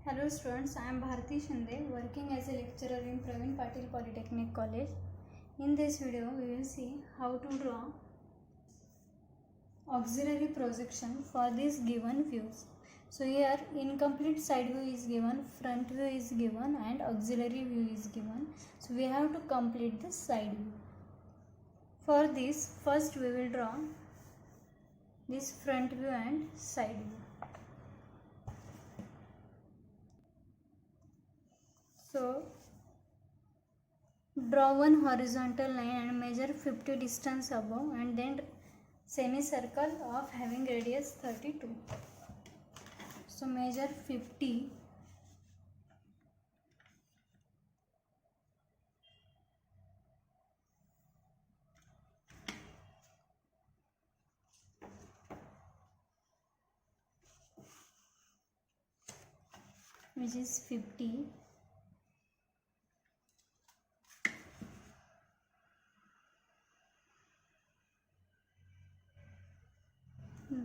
Hello students, I am Bharati Shinde, working as a lecturer in Praveen Patil Polytechnic College. In this video, we will see how to draw auxiliary projection for these given views. So here incomplete side view is given, front view is given and auxiliary view is given. So we have to complete the side view. For this, first we will draw this front view and side view. So draw one horizontal line and measure 50 distance above and then semicircle of having radius 32. So measure 50 which is 50.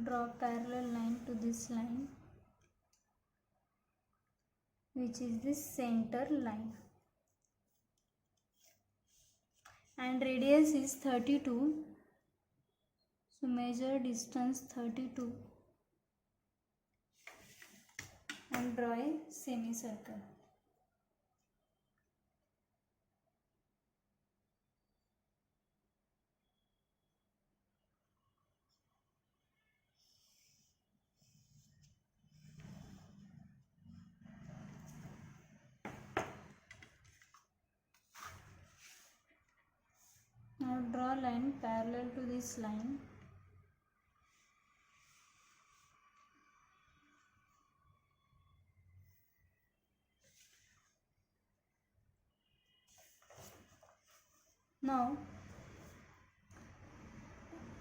Draw parallel line to this line which is the center line and radius is 32. So measure distance 32 and draw a semicircle. Now draw line parallel to this line. Now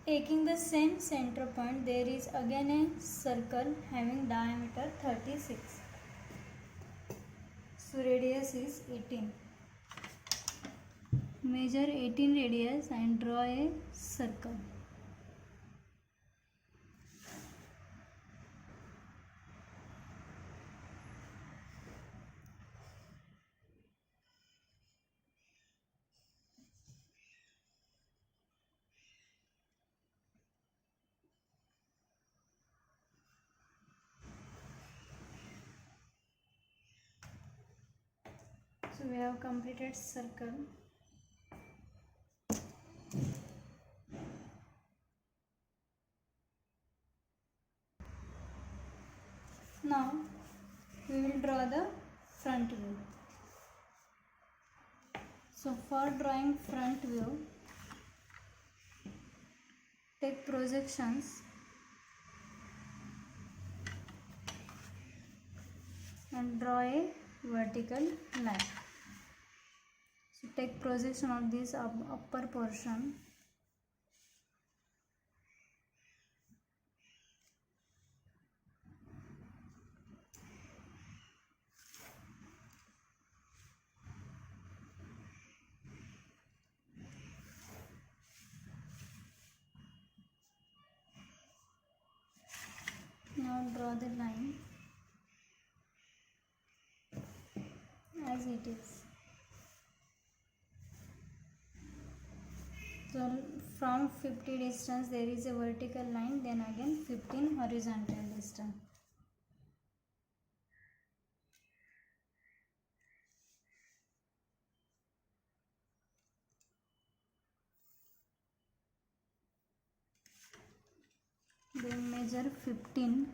taking the same center point, there is again a circle having diameter 36. So radius is 18. Measure 18 radius and draw a circle. So we have completed circle. Now we will draw the front view. So for drawing front view, take projections and draw a vertical line. So take projection of this upper portion. Now draw the line as it is. So from 50 distance there is a vertical line, then again 15 horizontal distance. Then measure 15,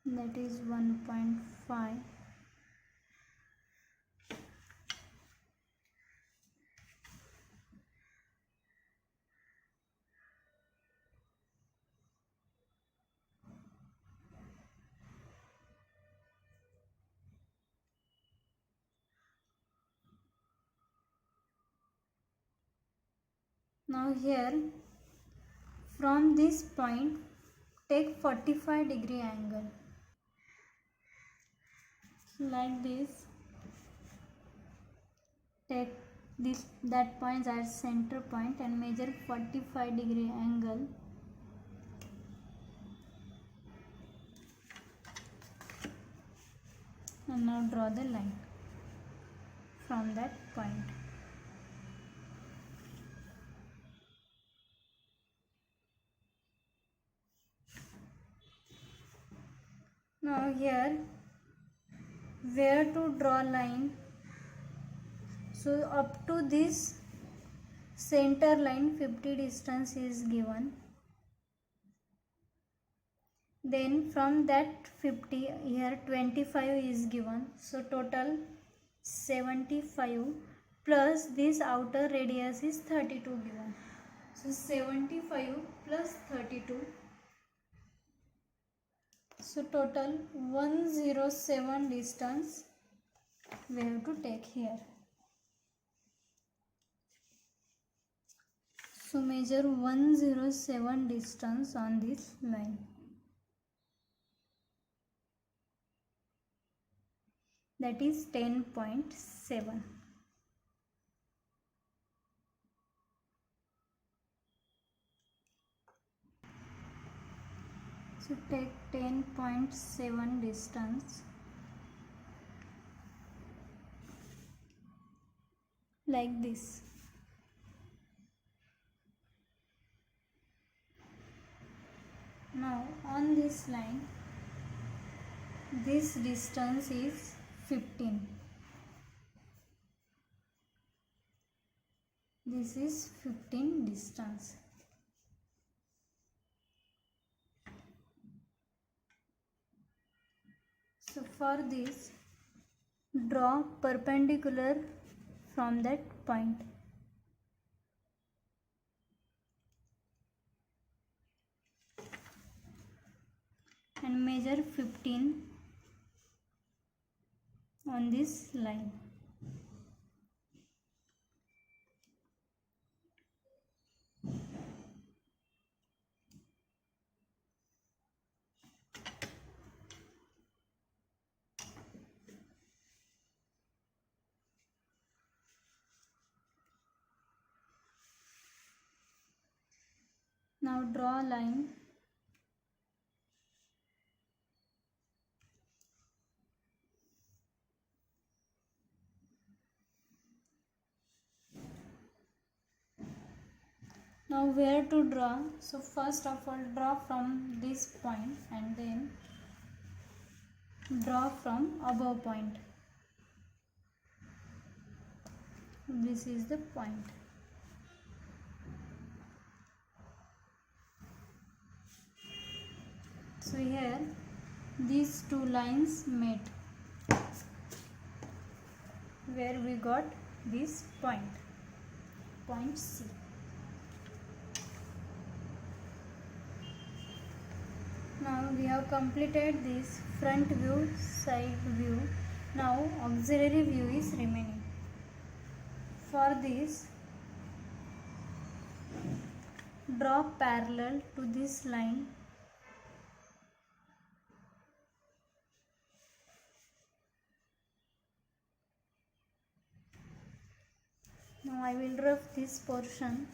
that is 1.5. Now here from this point take 45-degree angle like this. Take that point as center point and measure 45-degree angle. and now draw the line from that point. Now here where to draw line, so up to this center line 50 distance is given, then from that 50 here 25 is given, so total 75 plus this outer radius is 32 given, so 75 plus 32, so total 107 distance we have to take here. So measure 107 distance on this line. That is 10.7. So take 10.7 distance like this. Now on this line, this distance is 15. This is 15 distance. So for this, draw perpendicular from that point. And measure 15 on this line. Now draw a line. Now where to draw? So first of all draw from this point and then draw from above point. This is the point. So here these two lines met where we got this point, point C. Now we have completed this front view, side view. Now auxiliary view is remaining. For this, draw parallel to this line. Now I will rough this portion.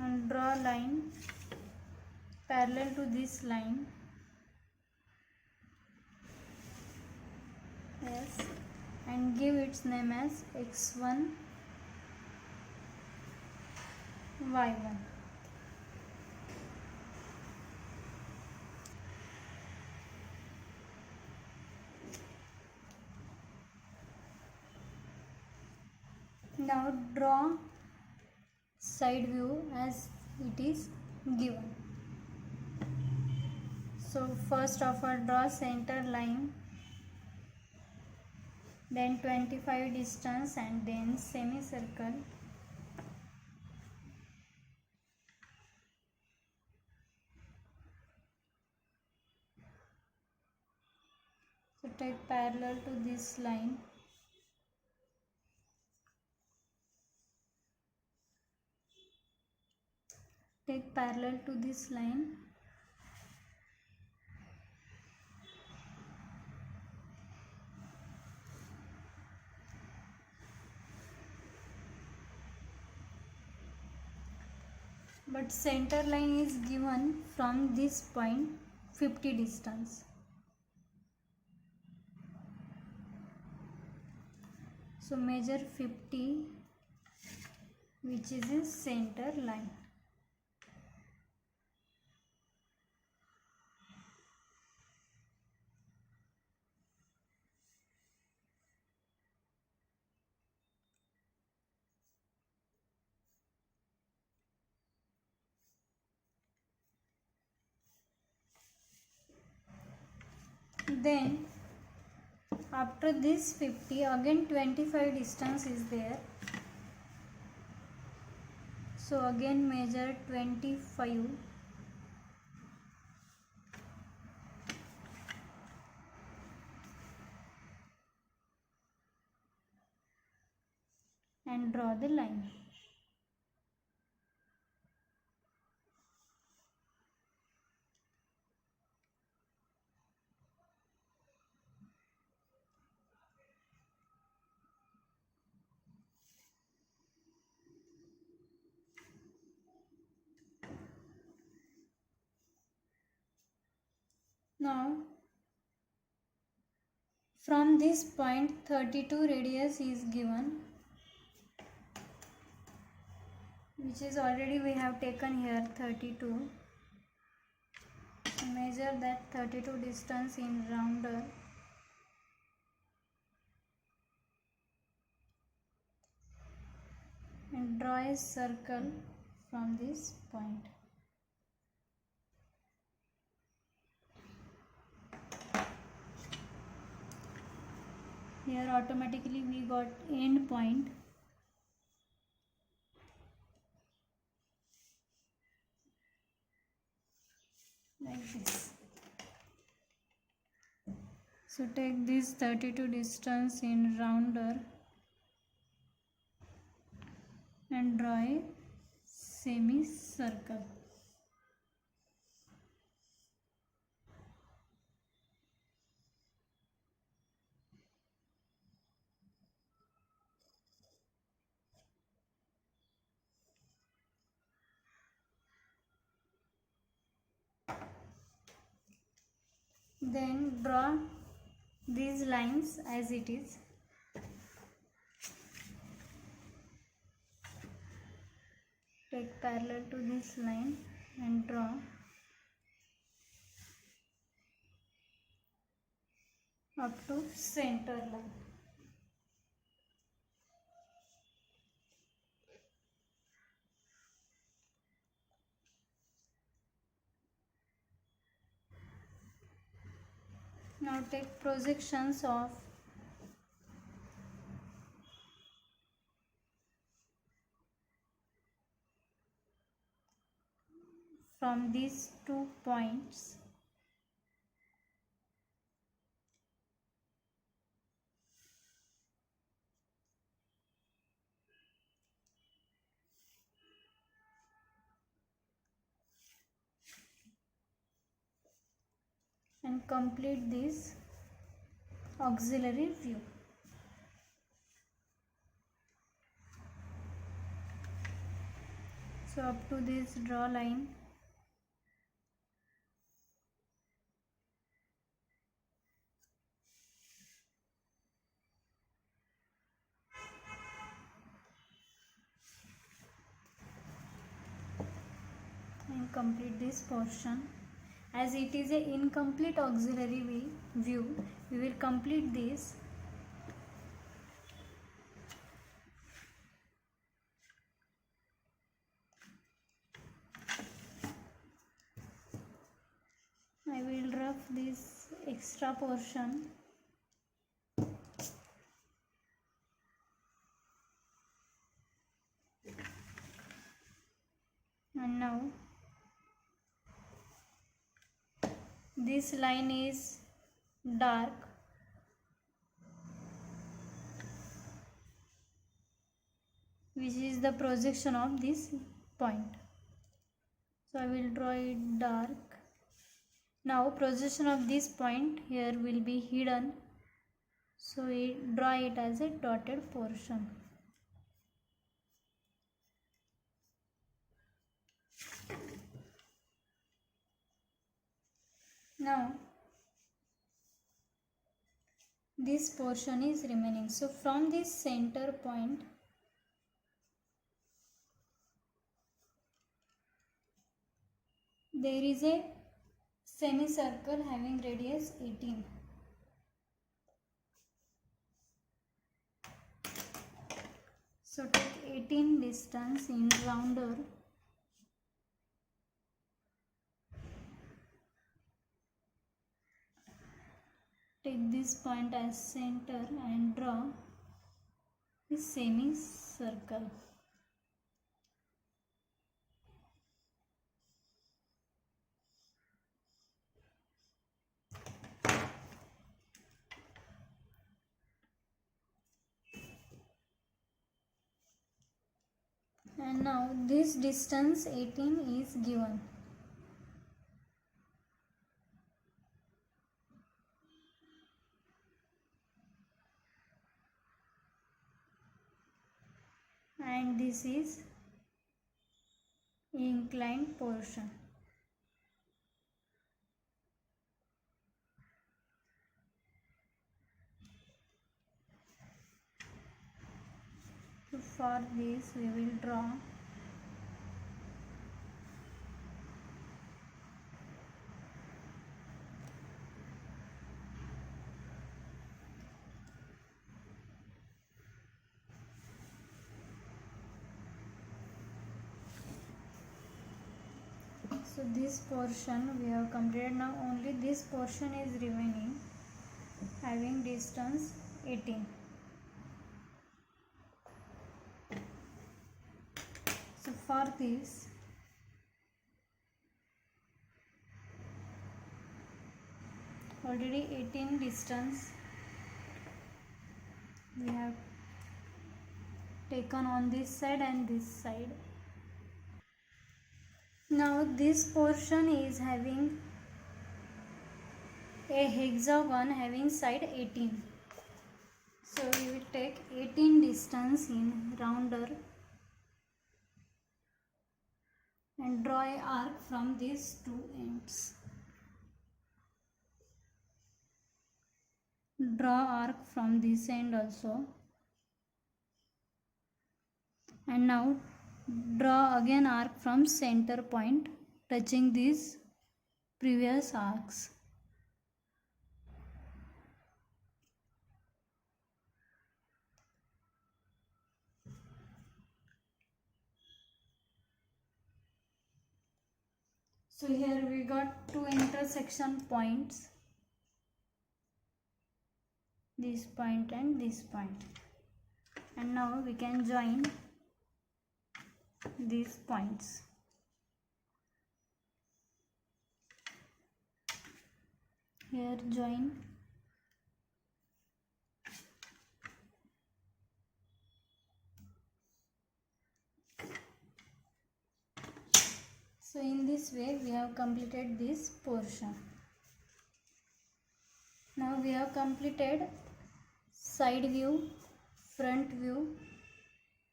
And draw a line parallel to this line. Yes, and give its name as x1, y1. Now draw side view as it is given. So first of all draw center line, then 25 distance and then semicircle. So take parallel to this line. Take parallel to this line. but center line is given from this point 50 distance. So measure 50, which is in center line. Then after this 50, again 25 distance is there. So again measure 25 and draw the line. Now from this point 32 radius is given, which is already we have taken here 32. So measure that 32 distance in rounder. And draw a circle from this point. Here automatically we got end point. Like this. So take this 32 distance in rounder and draw a semicircle. Then draw these lines as it is. Take parallel to this line and draw up to center line. Now take projections of from these 2 points. And complete this auxiliary view. So up to this draw line. And complete this portion. As it is a incomplete auxiliary view, we will complete this. I will rough this extra portion. And now this line is dark, which is the projection of this point. So I will draw it dark. Now projection of this point here will be hidden. So we draw it as a dotted portion. Now this portion is remaining. So from this center point, there is a semicircle having radius 18. So take 18 distance in rounder. Take this point as center and draw a semicircle. And now this distance 18 is given. And this is inclined portion. So for this we will draw so this portion we have completed. Now only this portion is remaining having distance 18. So for this already 18 distance we have taken on this side and this side. Now this portion is having a hexagon having side 18. So we will take 18 distance in rounder and draw a arc from these two ends. Draw arc from this end also. And now draw again arc from center point touching these previous arcs. So here we got two intersection points, this point and this point, and now we can join these points. Here join. So in this way we have completed this portion. Now we have completed side view, front view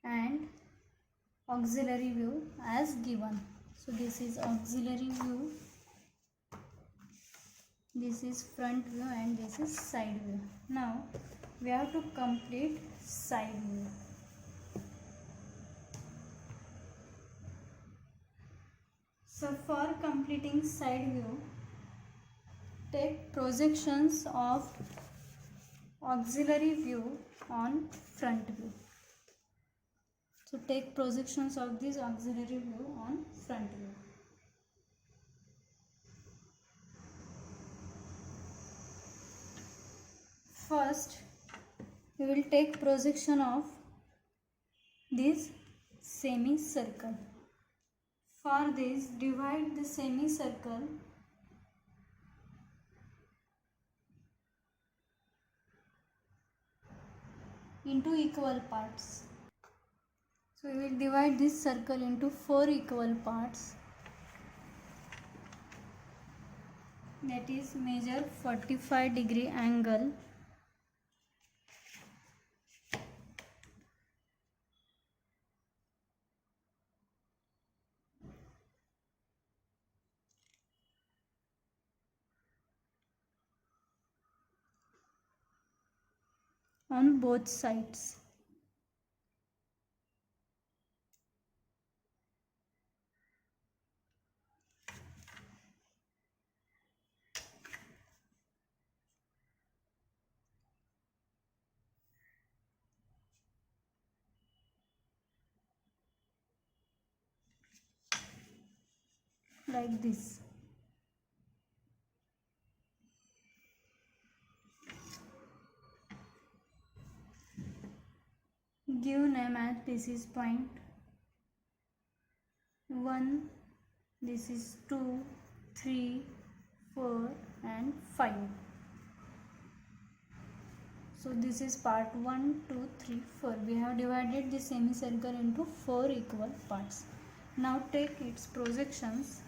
and auxiliary view as given. So this is auxiliary view, this is front view and this is side view. Now we have to complete side view. So for completing side view, take projections of auxiliary view on front view. So take projections of this auxiliary view on front view. First, we will take projection of this semicircle. For this, divide the semicircle into equal parts. So we will divide this circle into 4 equal parts. That is, measure 45-degree angle. on both sides. Like this. Give name as this is point 1, this is 2, 3, 4 and 5. So this is part 1, 2, 3, 4. We have divided the semicircle into 4 equal parts. Now take its projections.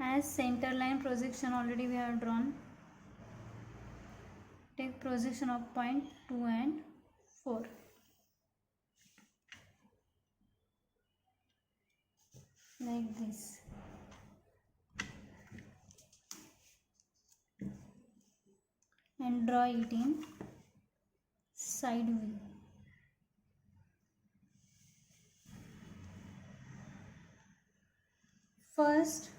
As center line projection already we have drawn. Take projection of point 2 and 4. Like this. And draw it in side view. First,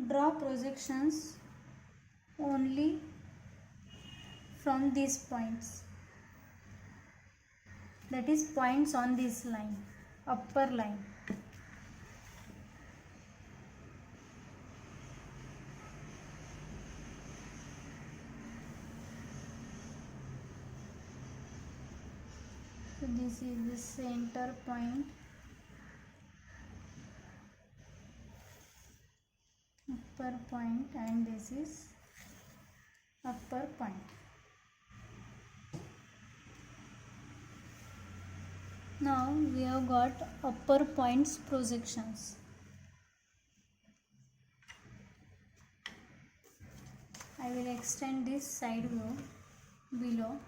draw projections only from these points, that is points on this line, upper line. So this is the center point, upper point, and this is upper point. Now we have got upper points projections. I will extend this side view below.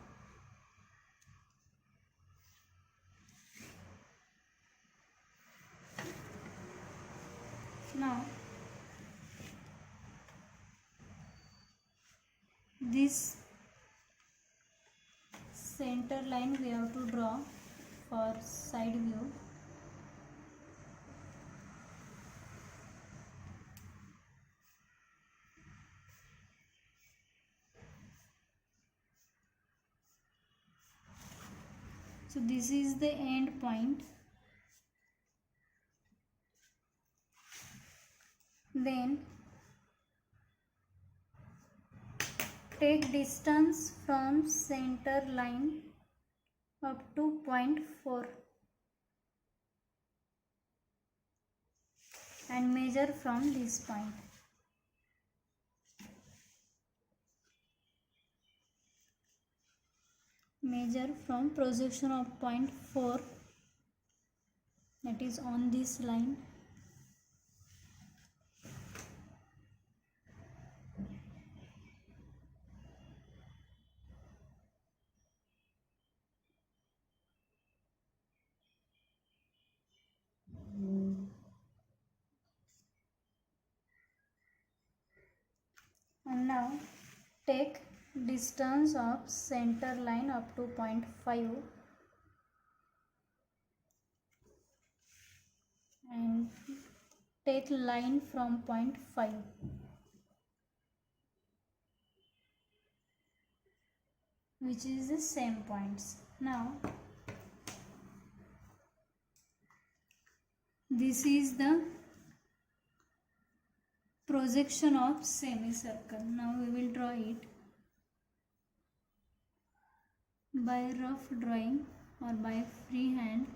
Now this center line we have to draw for side view. So this is the end point. Then take distance from center line up to point 4 and measure from this point. Measure from projection of point 4, that is on this line. And now take distance of center line up to point 5 and take line from point 5. Which is the same points. Now this is the projection of semicircle. Now we will draw it by rough drawing or by free hand.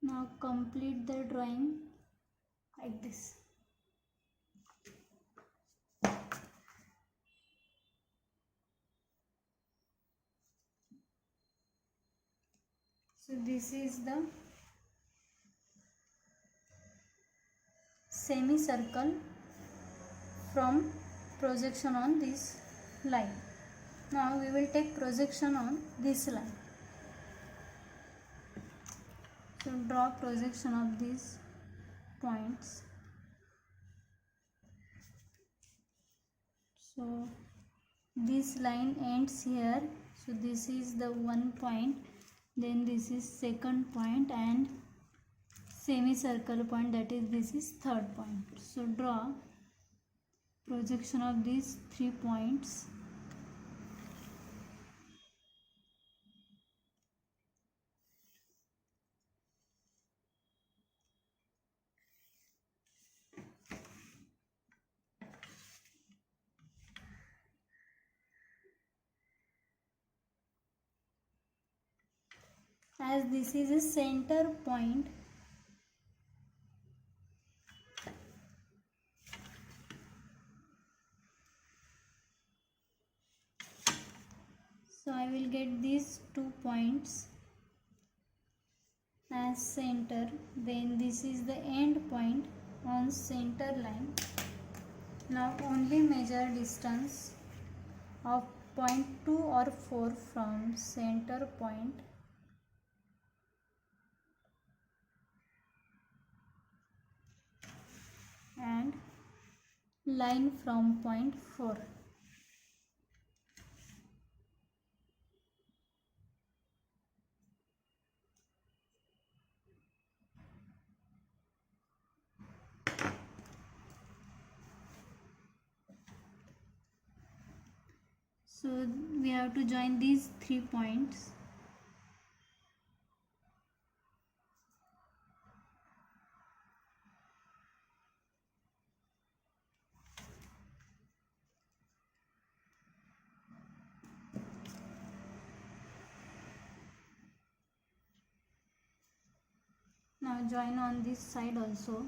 Now complete the drawing like this. So this is the semicircle from projection on this line. Now we will take projection on this line. So draw projection of these points. So this line ends here. So this is the one point, then this is second point, and semicircle point, that is this is third point. So draw projection of these 3 points. As this is a center point, so I will get these 2 points as center, then this is the end point on center line. Now only measure distance of point 2 or 4 from center point and line from point 4. So we have to join these 3 points. Now join on this side also.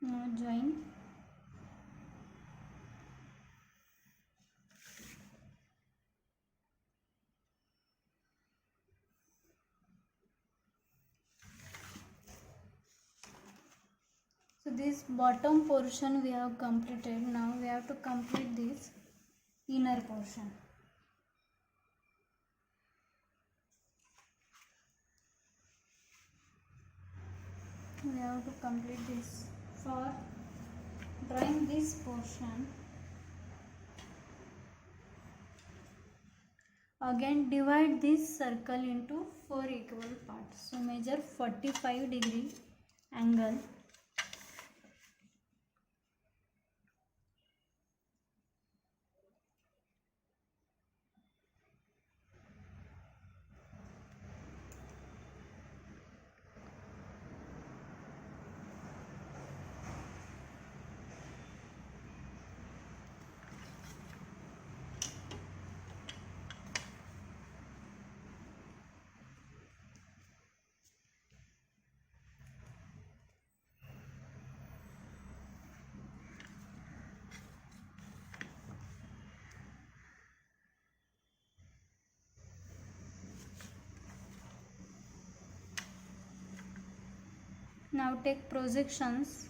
Now join. So this bottom portion we have completed. Now we have to complete this inner portion. We have to complete this. For drawing this portion, again divide this circle into 4 equal parts. So measure 45-degree angle. Now take projections.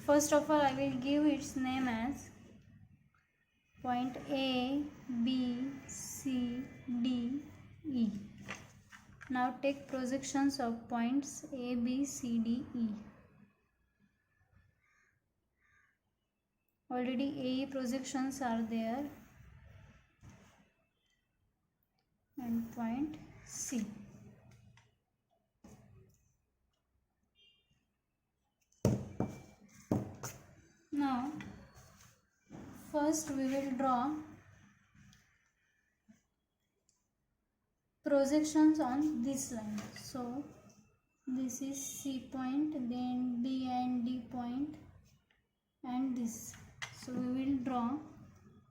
First of all, I will give its name as point A, B, C, D, E. Now take projections of points A, B, C, D, E. Already AE projections are there, and point C. Now first we will draw projections on this line. So this is C point, then B and D point, and this. So we will draw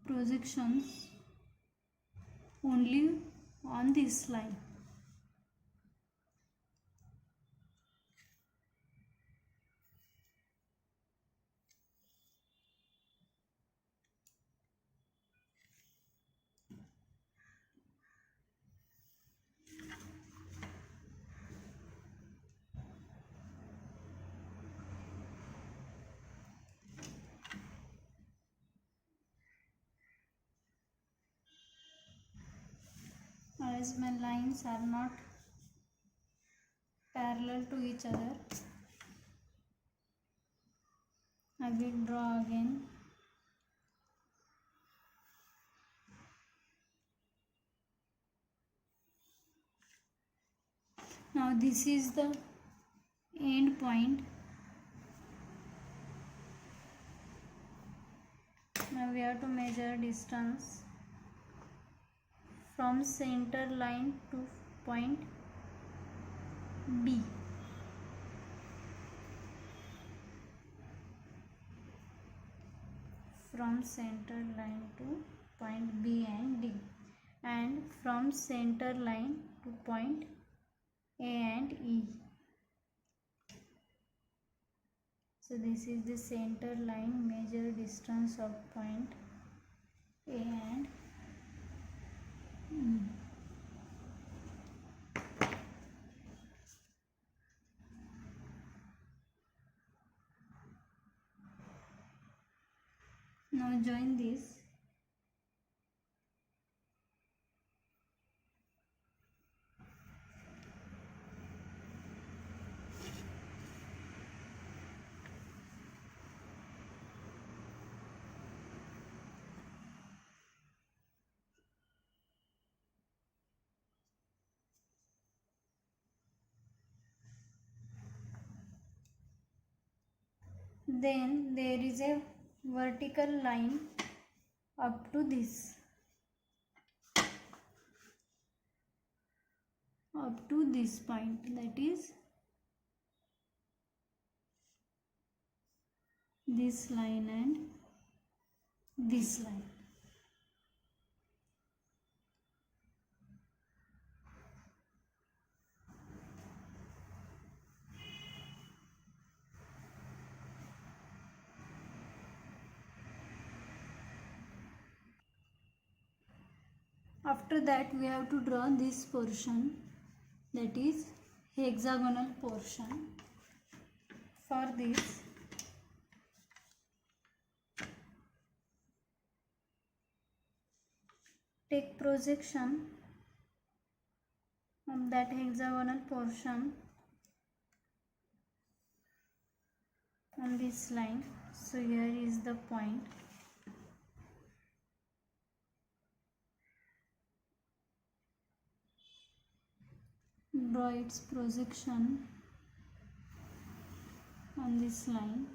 projections only on this line. As my lines are not parallel to each other, I will draw again. Now this is the end point. Now we have to measure distance from center line to point B. From center line to point B and D, and from center line to point A and E. So this is the center line, measure distance of point A and E. Now join this. Then there is a vertical line up to this. Up to this point, that is this line and this line. After that we have to draw this portion, that is hexagonal portion. For this, take projection on that hexagonal portion on this line. So here is the point. Draw its projection on this line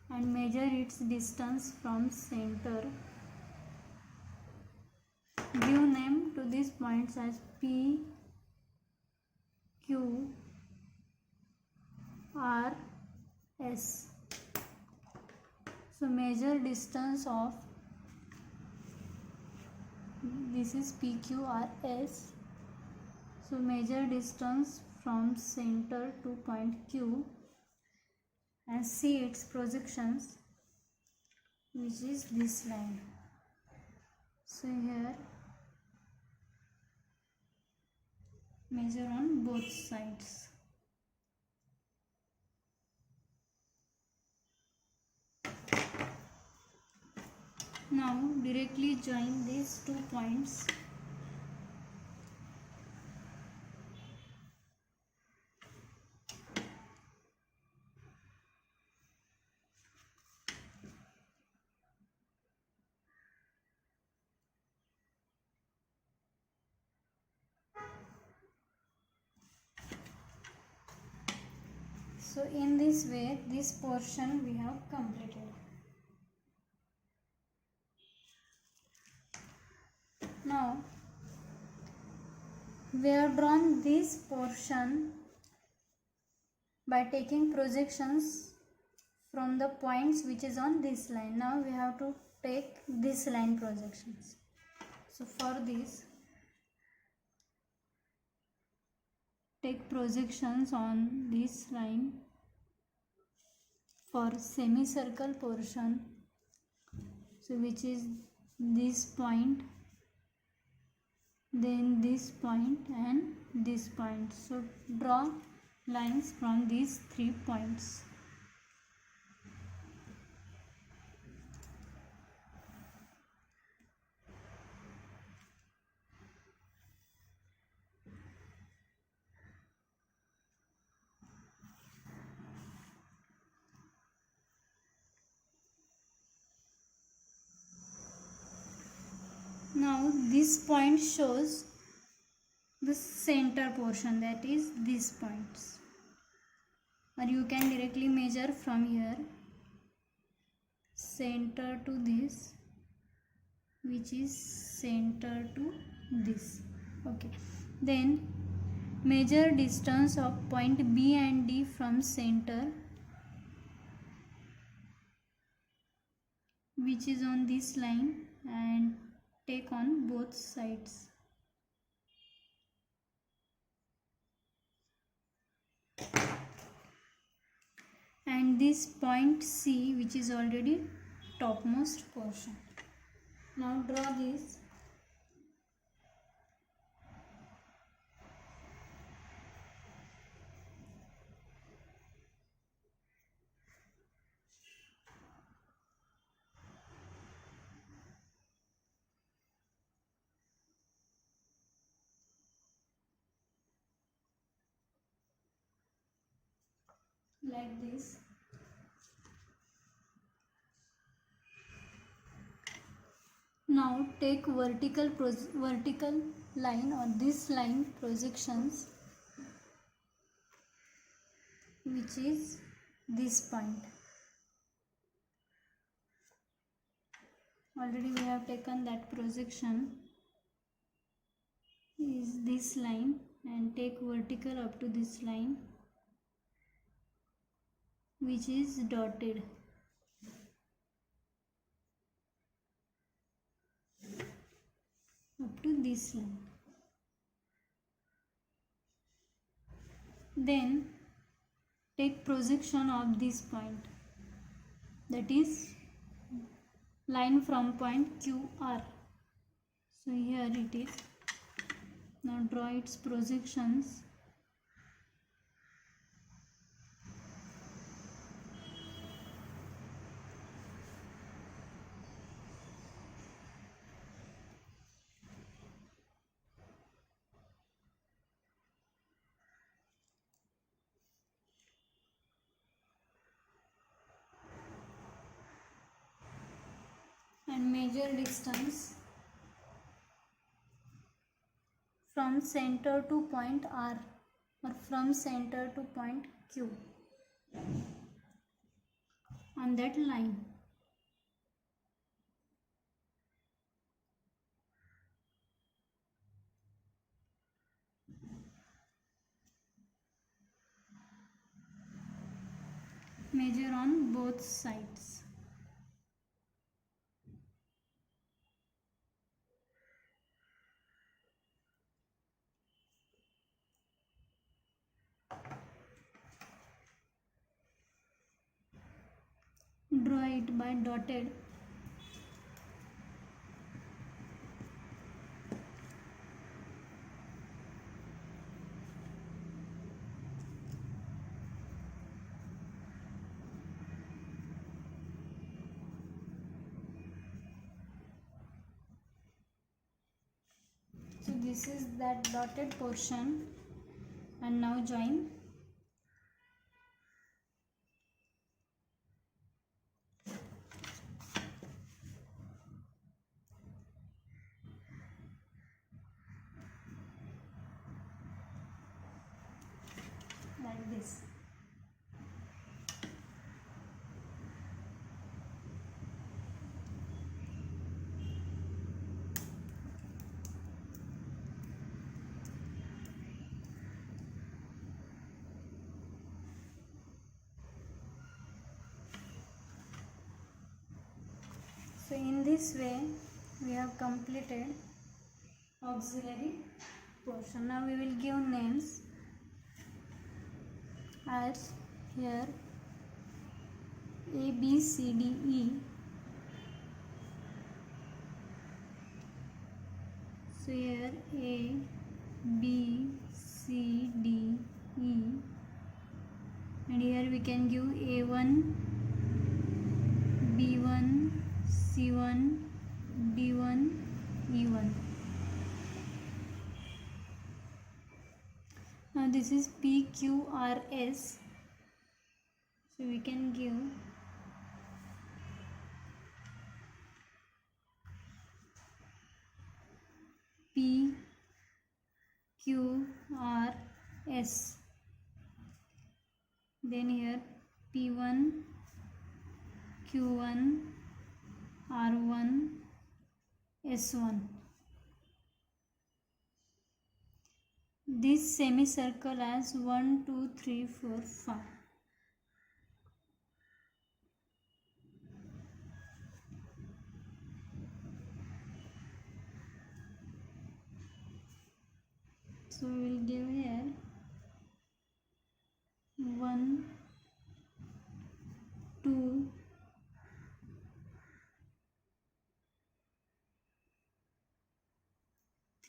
and measure its distance from center. Give name to these points as P, Q, R, S. So measure distance of, this is P, Q, R, S. So measure distance from center to point Q and see its projections, which is this line. So here measure on both sides. Now directly join these 2 points. So in this way, this portion we have completed. Now we have drawn this portion by taking projections from the points which is on this line. Now we have to take this line projections. So for this, take projections on this line for semicircle portion, so which is this point, then this point and this point. So draw lines from these 3 points. Now this point shows the center portion, that is these points, or you can directly measure from here center to this, which is center to this. Okay, then measure distance of point B and D from center, which is on this line, and take on both sides. And this point C, which is already topmost portion. Now draw this. Like this. Now take vertical line or this line projections, which is this point. Already we have taken that projection, is this line, and take vertical up to this line, which is dotted. Up to this line. Then take projection of this point, that is line from point QR. So here it is. Now draw its projections. And measure distance from center to point R, or from center to point Q on that line. Measure on both sides. Draw it by dotted. So this is that dotted portion, and now join. Like this. in this way we have completed auxiliary portion. Now we will give names as here A, B, C, D, E. So here A, B, C, D, E, and here we can give A1, B1, C1, D1, E1. Now this is P, Q, R, S. So we can give P, Q, R, S. Then here P1, Q1, R1, S1. This semicircle has 1, 2, 3, 4, 5. So we will give here 1, 2,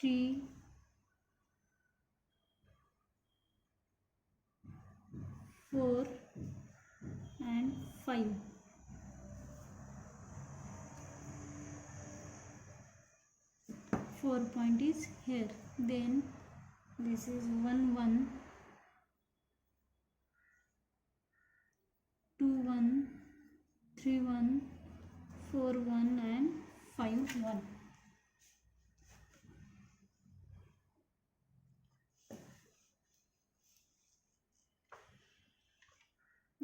3, 4 and 5. Four point is here. Then this is 1, 1, 2, 1, 3, 1, 4, 1 and 5, 1.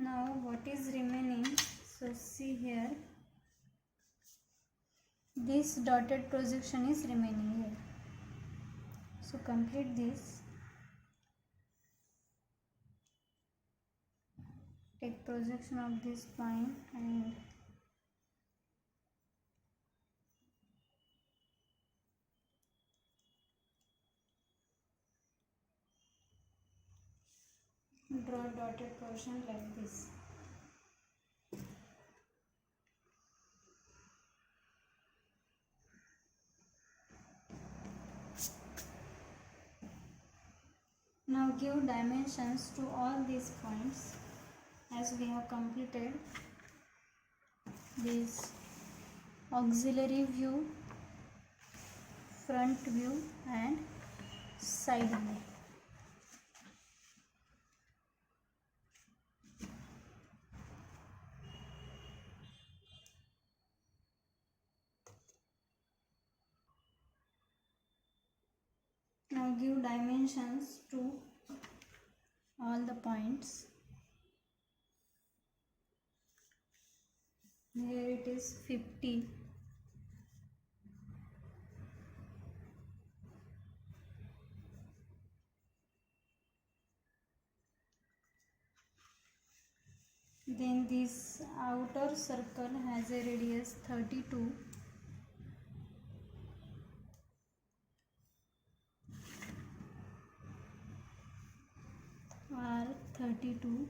Now what is remaining? So see here, this dotted projection is remaining here. So complete this. Take projection of this point and draw dotted portion like this. Now give dimensions to all these points as we have completed this auxiliary view, front view and side view. Now give dimensions to all the points. Here it is 50. Then this outer circle has a radius 32. R32.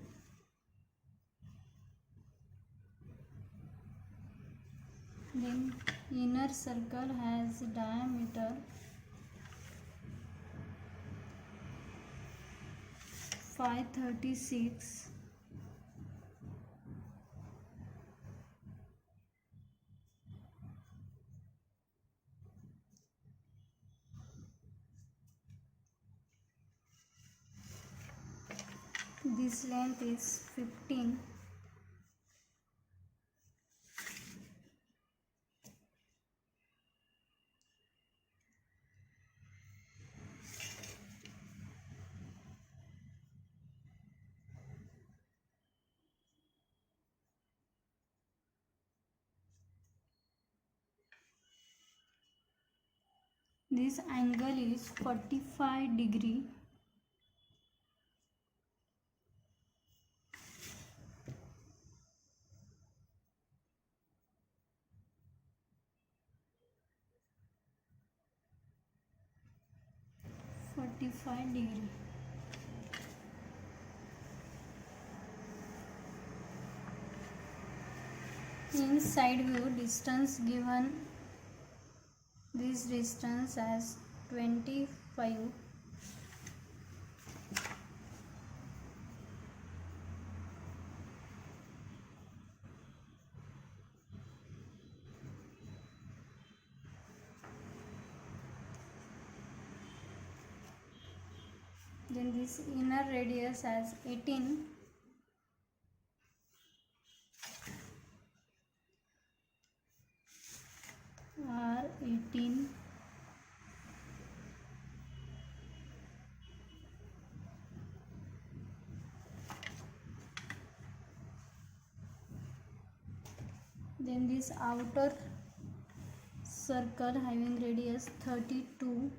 Then inner circle has diameter 536. This length is 15. This angle is 45 degree. 45 degree. In side view, distance given this distance as 25. Then this inner radius as 18. Or 18. Then this outer circle having radius 32.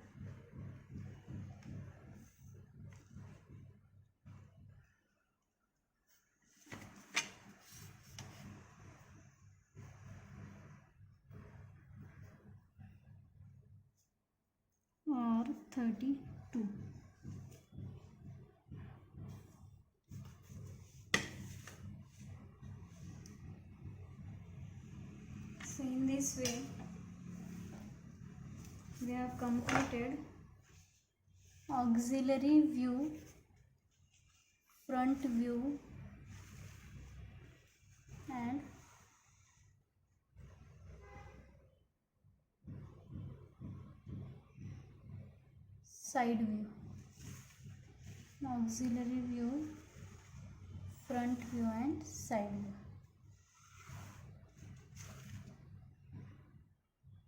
Or 32. So in this way we have completed auxiliary view, front view and side view. Auxiliary view, front view and side view.